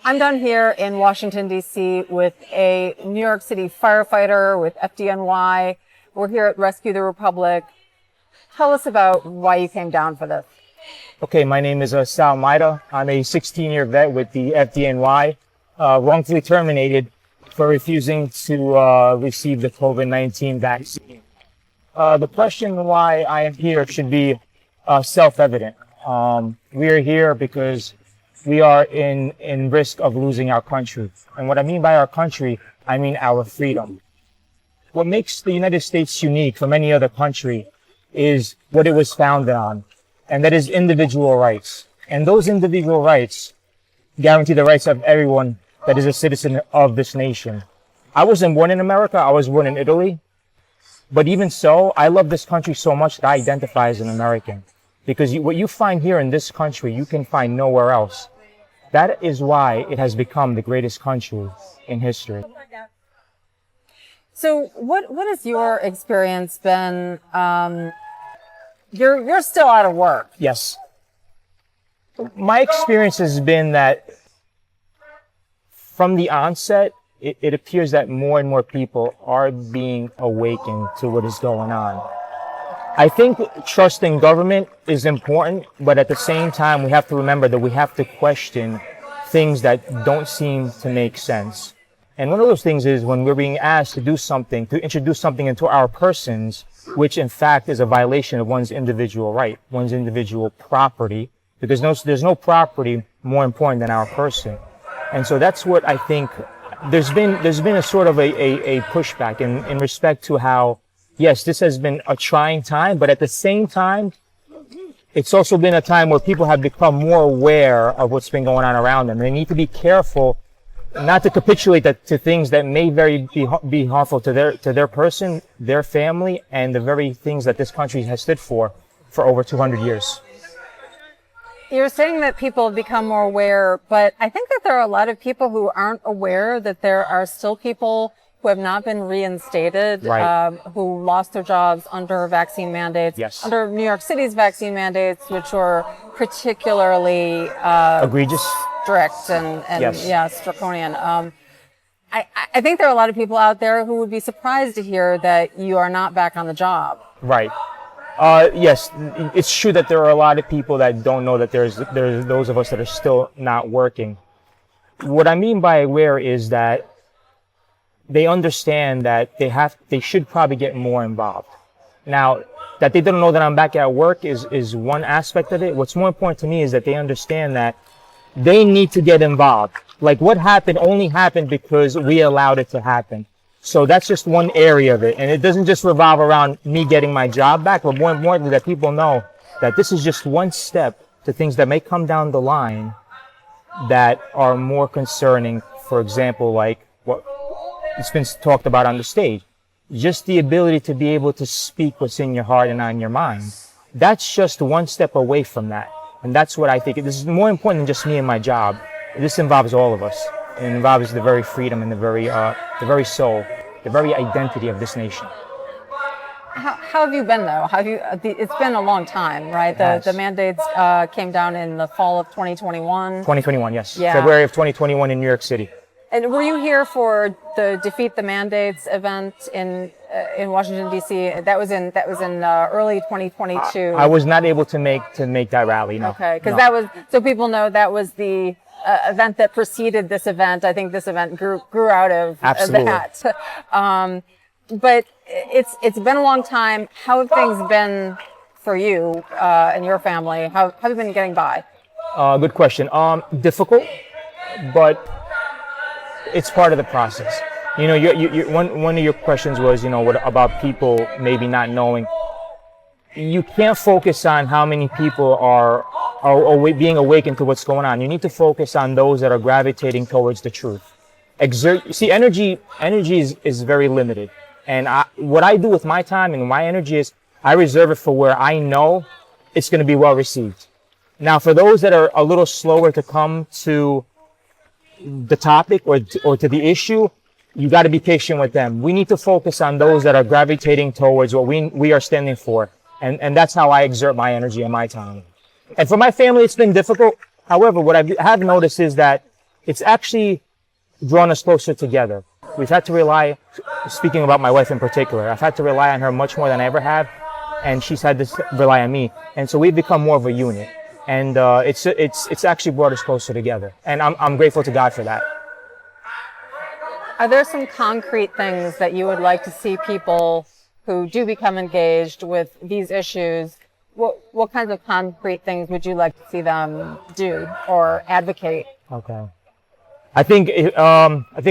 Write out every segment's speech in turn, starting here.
I'm down here in Washington, D.C. with a New York City firefighter with FDNY. We're here at Rescue the Republic. Tell us about why you came down for this. Okay, my name is Sal Maida. I'm a 16-year vet with the FDNY, wrongfully terminated for refusing to receive the COVID-19 vaccine. The question why I am here should be self-evident. We are here because we are in risk of losing our country. And what I mean by our country, I mean our freedom. What makes the United States unique from any other country is what it was founded on, and that is individual rights. And those individual rights guarantee the rights of everyone that is a citizen of this nation. I wasn't born in America, I was born in Italy. But even so, I love this country so much that I identify as an American. Because what you find here in this country, you can find nowhere else. That is why it has become the greatest country in history. So what has your experience been? You're still out of work. Yes. My experience has been that from the onset, it appears that more and more people are being awakened to what is going on. I think trust in government is important, but at the same time, we have to remember that we have to question things that don't seem to make sense. And one of those things is when we're being asked to do something, to introduce something into our persons, which in fact is a violation of one's individual right, one's individual property, because there's no property more important than our person. And so that's what I think there's been a sort of a pushback in respect to how, yes, this has been a trying time, but at the same time, it's also been a time where people have become more aware of what's been going on around them. They need to be careful not to capitulate to things that may be harmful to their person, their family, and the very things that this country has stood for over 200 years. You're saying that people have become more aware, but I think that there are a lot of people who aren't aware that there are still people who have not been reinstated, right, who lost their jobs under vaccine mandates, yes, under New York City's vaccine mandates, which were particularly egregious, strict, and yes, yes, draconian. I think there are a lot of people out there who would be surprised to hear that you are not back on the job. Right. Yes, it's true that there are a lot of people that don't know that there's those of us that are still not working. What I mean by aware is that they understand that they should probably get more involved. Now, that they don't know that I'm back at work is one aspect of it. What's more important to me is that they understand that they need to get involved. Like what happened only happened because we allowed it to happen. So that's just one area of it. And it doesn't just revolve around me getting my job back, but more importantly that people know that this is just one step to things that may come down the line that are more concerning. For example, like what it's been talked about on the stage, just the ability to be able to speak what's in your heart and on your mind. That's just one step away from that. And that's what I think. This is more important than just me and my job. This involves all of us. It involves the very freedom and the very soul, the very identity of this nation. How have you been though? It's been a long time, right? The mandates came down in the fall of 2021. 2021, yes. Yeah. February of 2021 in New York City. And were you here for the Defeat the Mandates event in Washington D.C.? That was in early 2022. I was not able to make that rally. No. Okay, because no. that was, so people know, that was the event that preceded this event. I think this event grew out of that. But it's been a long time. How have things been for you and your family? How have you been getting by? Good question. Difficult, but it's part of the process. You know, one of your questions was, you know, what about people maybe not knowing? You can't focus on how many people are being awakened to what's going on. You need to focus on those that are gravitating towards the truth. See, energy is very limited. And what I do with my time and my energy is I reserve it for where I know it's going to be well received. Now, for those that are a little slower to come to the topic or to the issue, you got to be patient with them. We need to focus on those that are gravitating towards what we are standing for. And that's how I exert my energy and my time. And for my family, it's been difficult. However, what I have noticed is that it's actually drawn us closer together. We've had to rely, speaking about my wife in particular, I've had to rely on her much more than I ever have, and she's had to rely on me. And so we've become more of a unit. And it's actually brought us closer together. And I'm grateful to God for that. Are there some concrete things that you would like to see people who do become engaged with these issues? What kinds of concrete things would you like to see them do or advocate? Okay. I think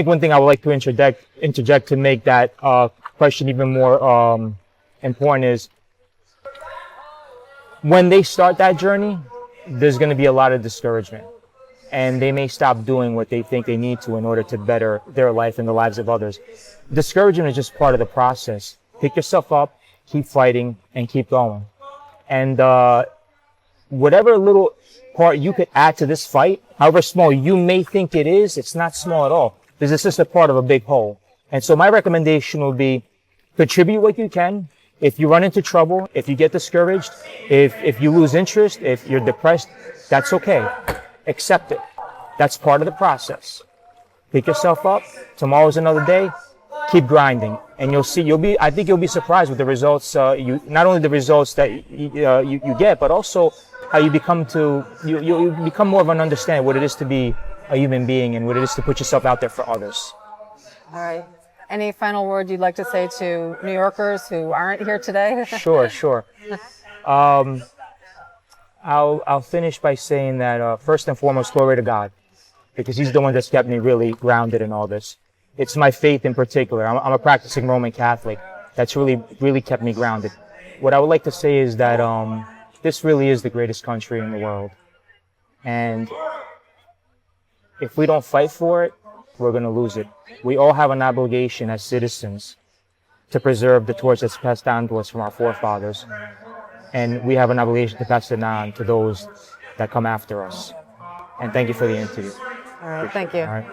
one thing I would like to interject to make that question even more important is when they start that journey, there's going to be a lot of discouragement, and they may stop doing what they think they need to in order to better their life and the lives of others. Discouragement is just part of the process. Pick yourself up, keep fighting, and keep going. And whatever little part you could add to this fight, however small you may think it is, it's not small at all. This is just a part of a big whole. And so my recommendation would be contribute what you can. If you run into trouble, if you get discouraged, if you lose interest, if you're depressed, that's okay. Accept it. That's part of the process. Pick yourself up. Tomorrow's another day. Keep grinding, and you'll see. I think you'll be surprised with the results. Not only the results that you get, but also how you become more of an understanding what it is to be a human being and what it is to put yourself out there for others. All right. Any final word you'd like to say to New Yorkers who aren't here today? Sure. I'll finish by saying that first and foremost, glory to God, because He's the one that's kept me really grounded in all this. It's my faith in particular. I'm a practicing Roman Catholic. That's really kept me grounded. What I would like to say is that this really is the greatest country in the world, and if we don't fight for it, we're going to lose it. We all have an obligation as citizens to preserve the torch that's passed down to us from our forefathers. And we have an obligation to pass it on to those that come after us. And thank you for the interview. All right, thank you. All right.